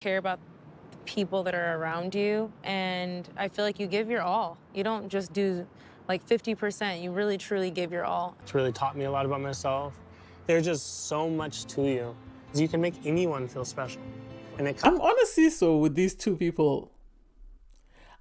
care about the people that are around you, and I feel like you give your all. You don't just do like 50%. You really truly give your all. It's really taught me a lot about myself. There's just so much to you. You can make anyone feel special. And I'm on a seesaw with these two people.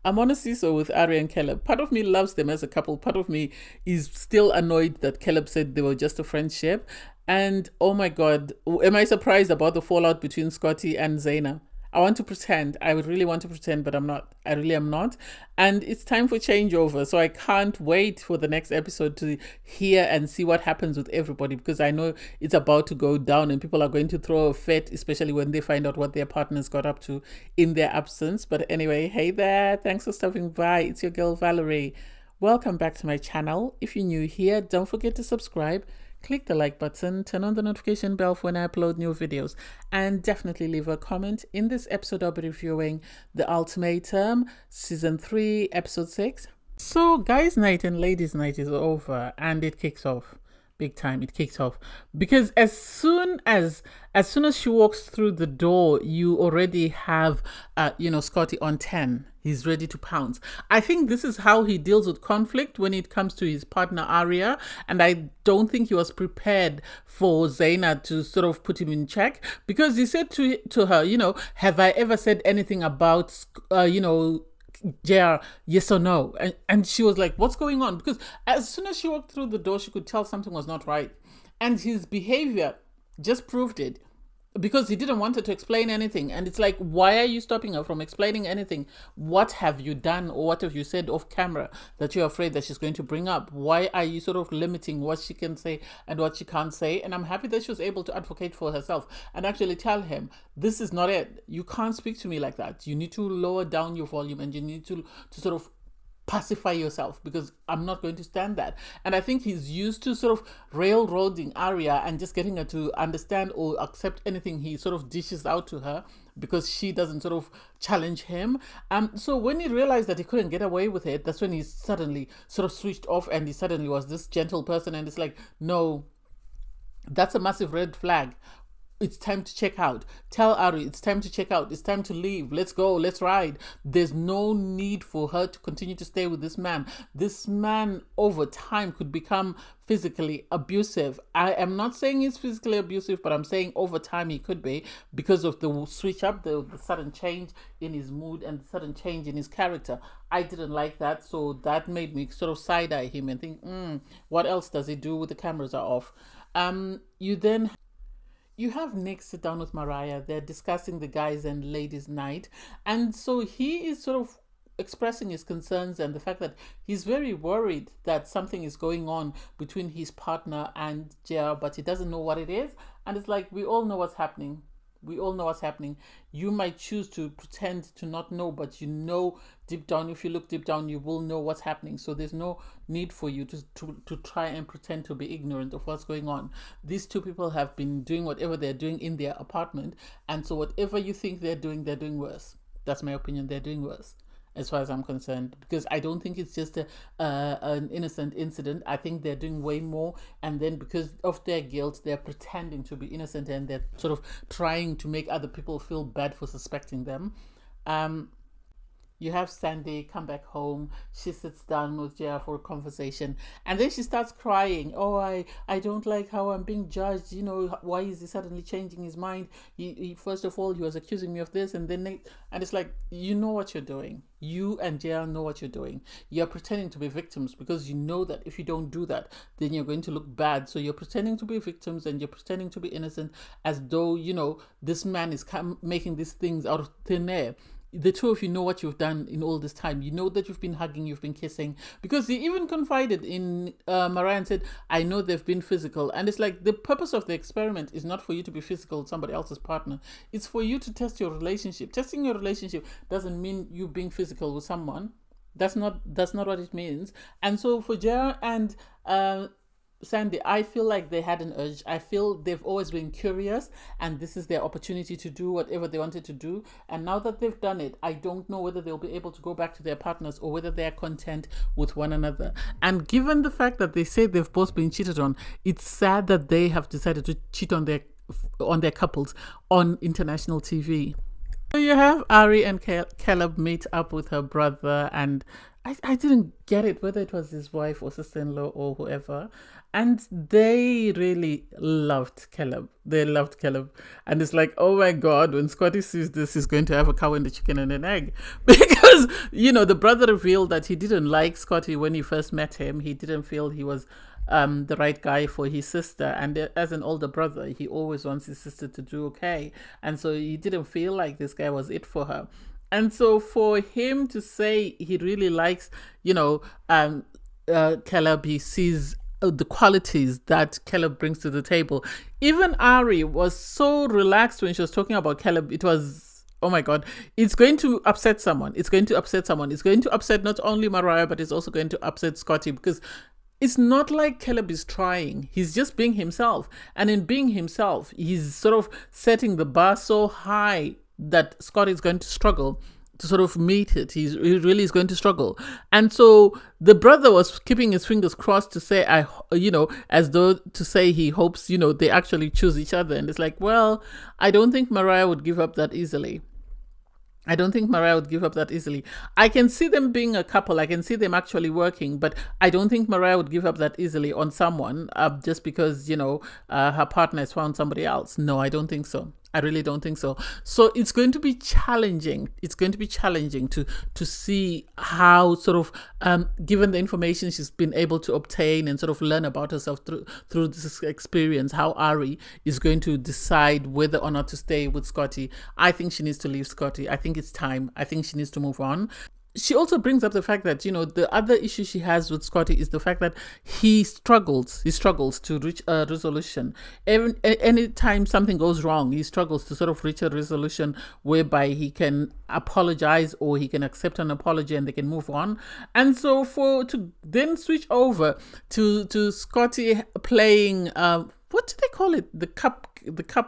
I'm on a seesaw with Ari and Caleb. Part of me loves them as a couple. Part of me is still annoyed that Caleb said they were just a friendship. And oh my God, am I surprised about the fallout between Scotty and Zaina? I want to pretend. I would really want to pretend, but I'm not. I really am not. And it's time for changeover. So I can't wait for the next episode to hear and see what happens with everybody, because I know it's about to go down and people are going to throw a fit, especially when they find out what their partners got up to in their absence. But anyway, hey there. Thanks for stopping by. It's your girl, Valerie. Welcome back to my channel. If you're new here, don't forget to subscribe. Click the like button, turn on the notification bell for when I upload new videos, and definitely leave a comment. In this episode, I'll be reviewing The Ultimatum, Season 3, Episode 6. So, guys' night and ladies' night is over, and it kicks off. Big time, it kicks off. Because as soon as she walks through the door, you already have, Scotty on 10. He's ready to pounce. I think this is how he deals with conflict when it comes to his partner, Arya. And I don't think he was prepared for Zaina to sort of put him in check. Because he said to her, have I ever said anything about, J.R, yes or no? And she was like, what's going on? Because as soon as she walked through the door, she could tell something was not right. And his behavior just proved it. Because he didn't want her to explain anything. And it's like, why are you stopping her from explaining anything? What have you done or what have you said off camera that you're afraid that she's going to bring up? Why are you sort of limiting what she can say and what she can't say? And I'm happy that she was able to advocate for herself and actually tell him, this is not it. You can't speak to me like that. You need to lower down your volume and you need to sort of pacify yourself, because I'm not going to stand that. And I think he's used to sort of railroading Arya and just getting her to understand or accept anything he sort of dishes out to her, because she doesn't sort of challenge him. So when he realized that he couldn't get away with it, that's when he suddenly sort of switched off and he suddenly was this gentle person. And it's like, no, that's a massive red flag. It's time to check out. Tell Ari, it's time to check out. It's time to leave. Let's go. Let's ride. There's no need for her to continue to stay with this man. This man over time could become physically abusive. I am not saying he's physically abusive, but I'm saying over time he could be, because of the switch up, the sudden change in his mood and the sudden change in his character. I didn't like that. So that made me sort of side-eye him and think, what else does he do with the cameras are off? You have Nick sit down with Mariah. They're discussing the guys and ladies' night. And so he is sort of expressing his concerns and the fact that he's very worried that something is going on between his partner and J.R, but he doesn't know what it is. And it's like, we all know what's happening. We all know what's happening. You might choose to pretend to not know, but you know deep down, if you look deep down, you will know what's happening. So there's no need for you to try and pretend to be ignorant of what's going on. These two people have been doing whatever they're doing in their apartment. And so whatever you think they're doing worse. That's my opinion. They're doing worse, as far as I'm concerned, because I don't think it's just an innocent incident. I think they're doing way more, and then because of their guilt, they're pretending to be innocent and they're sort of trying to make other people feel bad for suspecting them. You have Sandy come back home. She sits down with J.R for a conversation. And then she starts crying. Oh, I don't like how I'm being judged. Why is he suddenly changing his mind? He first of all, he was accusing me of this. And it's like, you know what you're doing. You and J.R know what you're doing. You're pretending to be victims because you know that if you don't do that, then you're going to look bad. So you're pretending to be victims and you're pretending to be innocent, as though, this man is making these things out of thin air. The two of you know what you've done in all this time. You know that you've been hugging, you've been kissing, because he even confided in Mariah and said, I know they've been physical. And it's like, the purpose of the experiment is not for you to be physical with somebody else's partner. It's for you to test your relationship. Testing your relationship doesn't mean you being physical with someone. That's not what it means. And so for J.R and Sandy, I feel like they had an urge. I feel they've always been curious, and this is their opportunity to do whatever they wanted to do. And now that they've done it, I don't know whether they'll be able to go back to their partners or whether they're content with one another. And given the fact that they say they've both been cheated on, it's sad that they have decided to cheat on their couples on international TV. So you have Ari and Caleb meet up with her brother, and I didn't get it whether it was his wife or sister-in-law or whoever. And they really loved Caleb. They loved Caleb. And it's like, oh my God, when Scotty sees this, he's going to have a cow and a chicken and an egg. Because, the brother revealed that he didn't like Scotty when he first met him. He didn't feel he was the right guy for his sister. And as an older brother, he always wants his sister to do okay. And so he didn't feel like this guy was it for her. And so for him to say he really likes, Caleb, he sees the qualities that Caleb brings to the table. Even Ari was so relaxed when she was talking about Caleb. It was, oh my God, it's going to upset someone. It's going to upset someone. It's going to upset not only Mariah, but it's also going to upset Scotty, because it's not like Caleb is trying. He's just being himself. And in being himself, he's sort of setting the bar so high that Scotty is going to struggle to sort of meet it. He really is going to struggle. And so the brother was keeping his fingers crossed to say, as though to say he hopes, they actually choose each other. And it's like, well, I don't think Mariah would give up that easily. I don't think Mariah would give up that easily. I can see them being a couple. I can see them actually working, but I don't think Mariah would give up that easily on someone just because, her partner has found somebody else. No, I don't think so. I really don't think so. So it's going to be challenging. It's going to be challenging to see how sort of, given the information she's been able to obtain and sort of learn about herself through this experience, how Ari is going to decide whether or not to stay with Scotty. I think she needs to leave Scotty. I think it's time. I think she needs to move on. She also brings up the fact that, the other issue she has with Scotty is the fact that he struggles to reach a resolution. Anytime something goes wrong, he struggles to sort of reach a resolution whereby he can apologize or he can accept an apology and they can move on. And so to then switch over to Scotty playing, what do they call it? The cup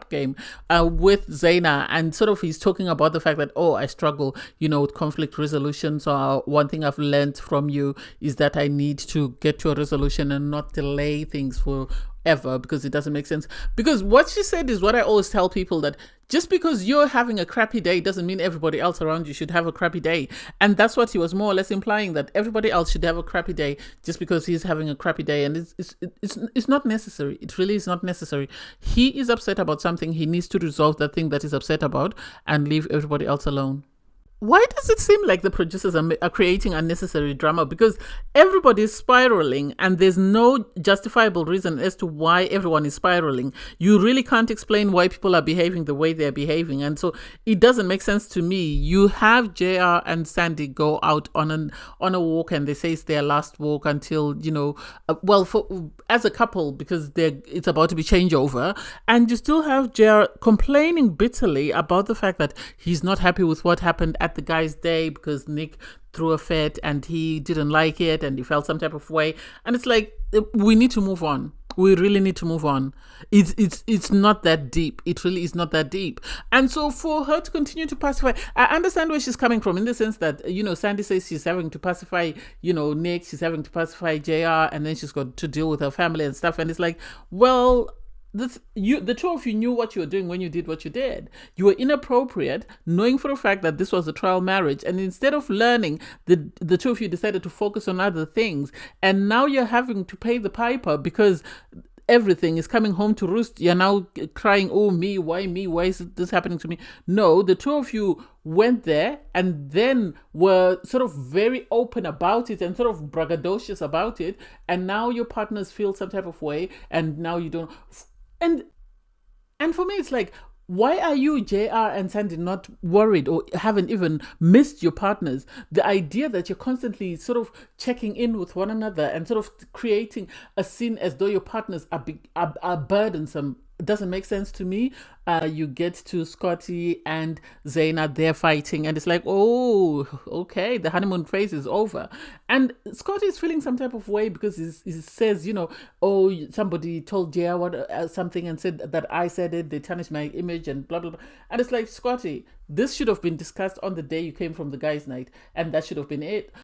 game with Zaina, and sort of he's talking about the fact that, I struggle, with conflict resolution. So one thing I've learned from you is that I need to get to a resolution and not delay things forever, because it doesn't make sense. Because what she said is what I always tell people, that just because you're having a crappy day doesn't mean everybody else around you should have a crappy day. And that's what he was more or less implying, that everybody else should have a crappy day just because he's having a crappy day. And it's not necessary. It really is not necessary. He is upset about something. He needs to resolve that thing that he's upset about and leave everybody else alone. Why does it seem like the producers are creating unnecessary drama? Because everybody is spiraling and there's no justifiable reason as to why everyone is spiraling. You really can't explain why people are behaving the way they're behaving. And so it doesn't make sense to me. You have JR and Sandy go out on a walk, and they say it's their last walk until, as a couple, because it's about to be changeover. And you still have JR complaining bitterly about the fact that he's not happy with what happened at the guy's day because Nick threw a fit and he didn't like it and he felt some type of way. And it's like, we need to move on. We really need to move on. It's not that deep. It really is not that deep. And so for her to continue to pacify, I understand where she's coming from, in the sense that, Sandy says she's having to pacify, Nick, she's having to pacify JR, and then she's got to deal with her family and stuff. And it's like, well, the two of you knew what you were doing when you did what you did. You were inappropriate, knowing for a fact that this was a trial marriage, and instead of learning, the two of you decided to focus on other things, and now you're having to pay the piper because everything is coming home to roost. You're now crying, oh me, why is this happening to me? No, the two of you went there and then were sort of very open about it and sort of braggadocious about it, and now your partners feel some type of way, and now you don't. And for me, it's like, why are you, JR and Sandy, not worried or haven't even missed your partners? The idea that you're constantly sort of checking in with one another and sort of creating a scene as though your partners are burdensome doesn't make sense to me. You get to Scotty and Zaina, they're fighting, and it's like, oh, okay, the honeymoon phase is over. And Scotty is feeling some type of way because he says, somebody told JR something and said that I said it, they tarnished my image and blah, blah, blah. And it's like, Scotty, this should have been discussed on the day you came from the guys' night, and that should have been it.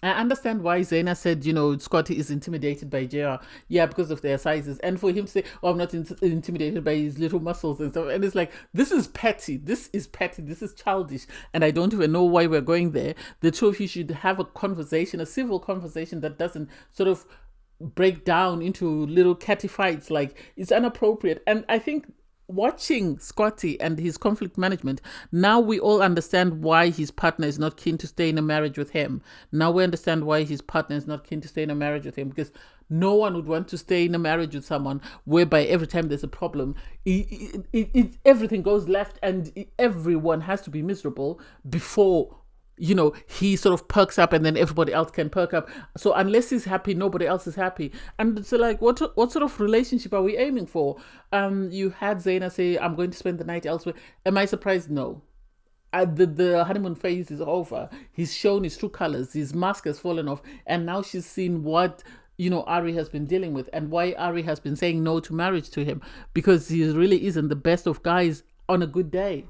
I understand why Zaina said, Scotty is intimidated by JR. Yeah, because of their sizes. And for him to say, oh, I'm not intimidated by his little muscles and stuff. And it's like, this is petty. This is petty. This is childish. And I don't even know why we're going there. The two of you should have a conversation, a civil conversation that doesn't sort of break down into little catty fights. Like, it's inappropriate. And I think watching Scotty and his conflict management, now we all understand why his partner is not keen to stay in a marriage with him. Now we understand why his partner is not keen to stay in a marriage with him, because no one would want to stay in a marriage with someone whereby every time there's a problem, everything goes left and everyone has to be miserable before he sort of perks up, and then everybody else can perk up. So unless he's happy, nobody else is happy. And it's like, what sort of relationship are we aiming for? You had Zaina say, I'm going to spend the night elsewhere. Am I surprised? No. The honeymoon phase is over. He's shown his true colors. His mask has fallen off. And now she's seen what Ari has been dealing with, and why Ari has been saying no to marriage to him, because he really isn't the best of guys on a good day.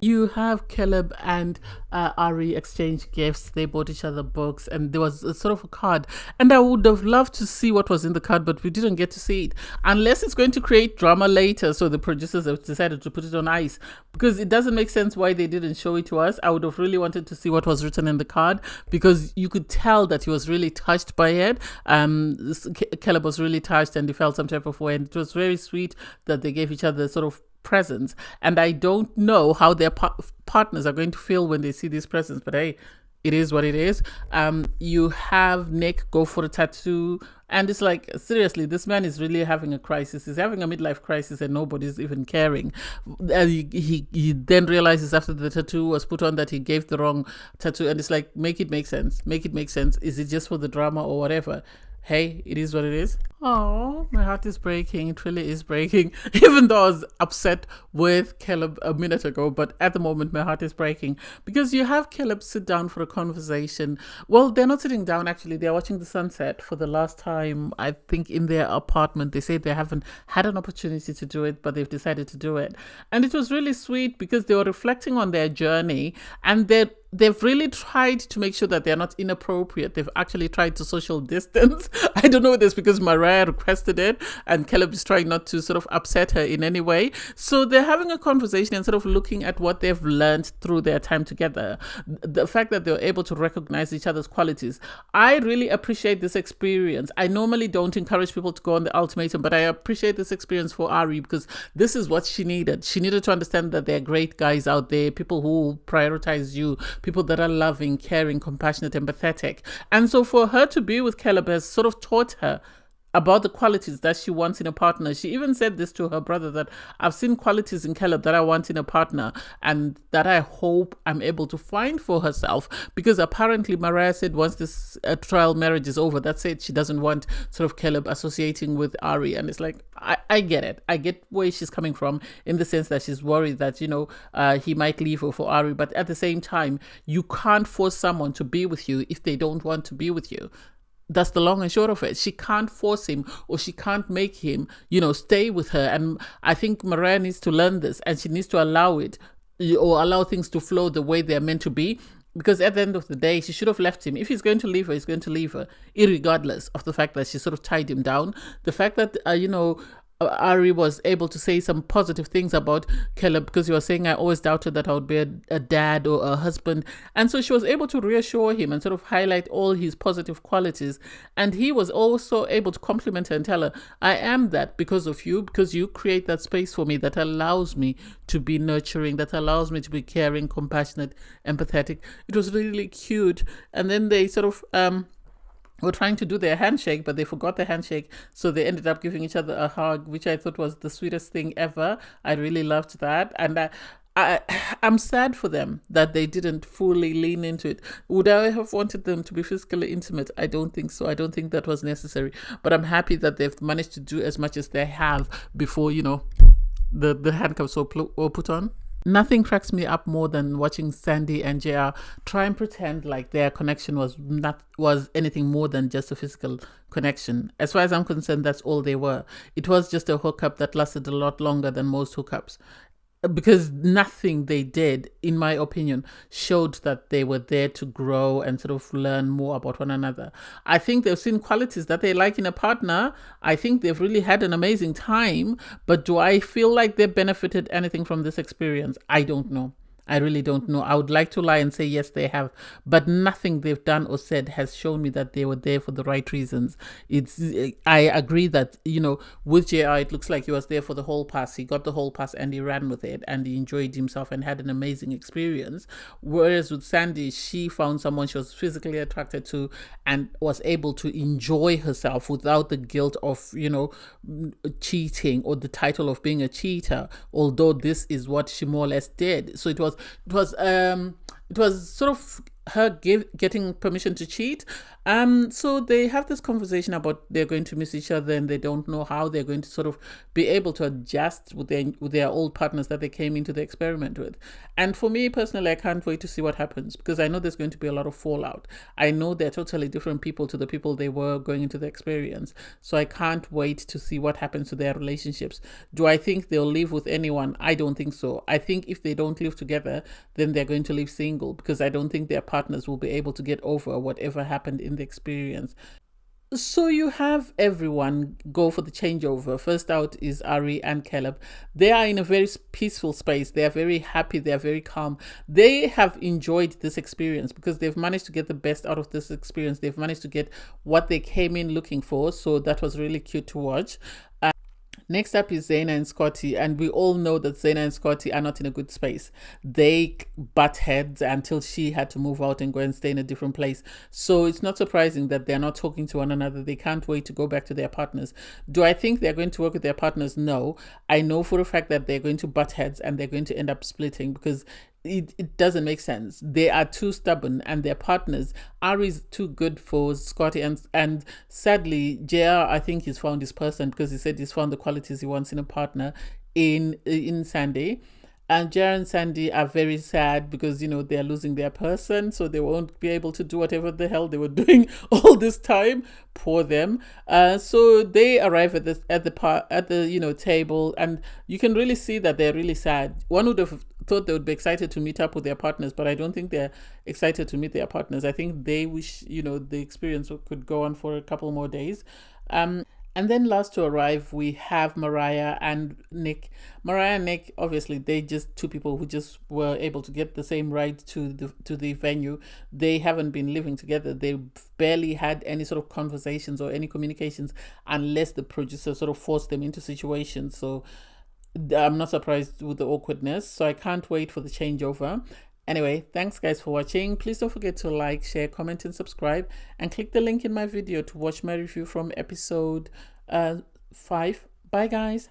You have Caleb and Ari exchange gifts. They bought each other books, and there was a sort of a card. And I would have loved to see what was in the card, but we didn't get to see it. Unless it's going to create drama later, so the producers have decided to put it on ice, because it doesn't make sense why they didn't show it to us. I would have really wanted to see what was written in the card, because you could tell that he was really touched by it. Caleb was really touched, and he felt some type of way. And it was very sweet that they gave each other sort of presents, and I don't know how their partners are going to feel when they see these presents, but hey, it is what it is. You have Nick go for a tattoo, and it's like, seriously, this man is really having a crisis. He's having a midlife crisis, and nobody's even caring. He then realizes after the tattoo was put on that he gave the wrong tattoo, and it's like, make it make sense. Is it just for the drama or whatever? Hey, it is what it is. Oh, my heart is breaking. It really is breaking. Even though I was upset with Caleb a minute ago, but at the moment my heart is breaking, because you have Caleb sit down for a conversation. Well, they're not sitting down, actually. They're watching the sunset for the last time, I think, in their apartment. They say they haven't had an opportunity to do it, but they've decided to do it. And it was really sweet, because they were reflecting on their journey, and they've really tried to make sure that they're not inappropriate. They've actually tried to social distance. I don't know this because Mariah requested it, and Caleb is trying not to sort of upset her in any way. So they're having a conversation and sort of looking at what they've learned through their time together. The fact that they're able to recognize each other's qualities. I really appreciate this experience. I normally don't encourage people to go on the ultimatum, but I appreciate this experience for Ari, because this is what she needed. She needed to understand that there are great guys out there, people who prioritize you, people that are loving, caring, compassionate, empathetic. And so for her to be with Caleb has sort of taught her about the qualities that she wants in a partner. She even said this to her brother, that I've seen qualities in Caleb that I want in a partner, and that I hope I'm able to find for herself, because apparently Mariah said once this trial marriage is over, that's it. She doesn't want sort of Caleb associating with Ari. And it's like, I get it. I get where she's coming from, in the sense that she's worried that, he might leave her for Ari. But at the same time, you can't force someone to be with you if they don't want to be with you. That's the long and short of it. She can't force him, or she can't make him, stay with her. And I think Mariah needs to learn this, and she needs to allow it, or allow things to flow the way they're meant to be. Because at the end of the day, she should have left him. If he's going to leave her, he's going to leave her, irregardless of the fact that she sort of tied him down. The fact that, Ari was able to say some positive things about Caleb, because he was saying, I always doubted that I would be a dad or a husband. And so she was able to reassure him and sort of highlight all his positive qualities. And he was also able to compliment her and tell her, I am that because of you, because you create that space for me that allows me to be nurturing, that allows me to be caring, compassionate, empathetic. It was really cute. And then they sort of were trying to do their handshake, but they forgot the handshake. So they ended up giving each other a hug, which I thought was the sweetest thing ever. I really loved that. And I'm sad for them that they didn't fully lean into it. Would I have wanted them to be physically intimate? I don't think so. I don't think that was necessary. But I'm happy that they've managed to do as much as they have before, the handcuffs were put on. Nothing cracks me up more than watching Sandy and J.R. try and pretend like their connection was anything more than just a physical connection. As far as I'm concerned, that's all they were. It was just a hookup that lasted a lot longer than most hookups. because nothing they did, in my opinion, showed that they were there to grow and sort of learn more about one another. I think they've seen qualities that they like in a partner. I think they've really had an amazing time. But do I feel like they benefited anything from this experience? I don't know. I really don't know. I would like to lie and say yes, they have, but nothing they've done or said has shown me that they were there for the right reasons. It's I agree that, with JR, it looks like he was there for the whole pass. He got the whole pass and he ran with it and he enjoyed himself and had an amazing experience. Whereas with Sandy, she found someone she was physically attracted to and was able to enjoy herself without the guilt of, cheating or the title of being a cheater, although this is what she more or less did. So it was sort of her getting permission to cheat. So they have this conversation about they're going to miss each other and they don't know how they're going to sort of be able to adjust with their old partners that they came into the experiment with. And for me personally, I can't wait to see what happens, because I know there's going to be a lot of fallout. I know they're totally different people to the people they were going into the experience. So I can't wait to see what happens to their relationships. Do I think they'll live with anyone? I don't think so. I think if they don't live together, then they're going to live single, because I don't think their partners will be able to get over whatever happened in the experience. So you have everyone go for the changeover. First out is Ari and Caleb. They are in a very peaceful space. They are very happy. They are very calm. They have enjoyed this experience because they've managed to get the best out of this experience. They've managed to get what they came in looking for. So that was really cute to watch. Next up is Zaina and Scotty, and we all know that Zaina and Scotty are not in a good space. They butt heads until she had to move out and go and stay in a different place. So it's not surprising that they're not talking to one another. They can't wait to go back to their partners. Do I think they're going to work with their partners? No. I know for a fact that they're going to butt heads and they're going to end up splitting, because it doesn't make sense. They are too stubborn and their partners. Ari's too good for Scotty, and sadly JR, I think he's found his person, because he said he's found the qualities he wants in a partner in Sandy. And JR and Sandy are very sad because they're losing their person, so they won't be able to do whatever the hell they were doing all this time. Poor them. So they arrive at the table, and you can really see that they're really sad. One would have thought they would be excited to meet up with their partners, but I don't think they're excited to meet their partners. I think they wish the experience could go on for a couple more days. And then last to arrive, we have Mariah and Nick. Mariah and Nick, obviously, they just two people who just were able to get the same ride to the venue. They haven't been living together. They barely had any sort of conversations or any communications, unless the producer sort of forced them into situations. So I'm not surprised with the awkwardness. So I can't wait for the changeover. Anyway, thanks guys for watching. Please don't forget to like, share, comment, and subscribe. And click the link in my video to watch my review from episode 5. Bye guys.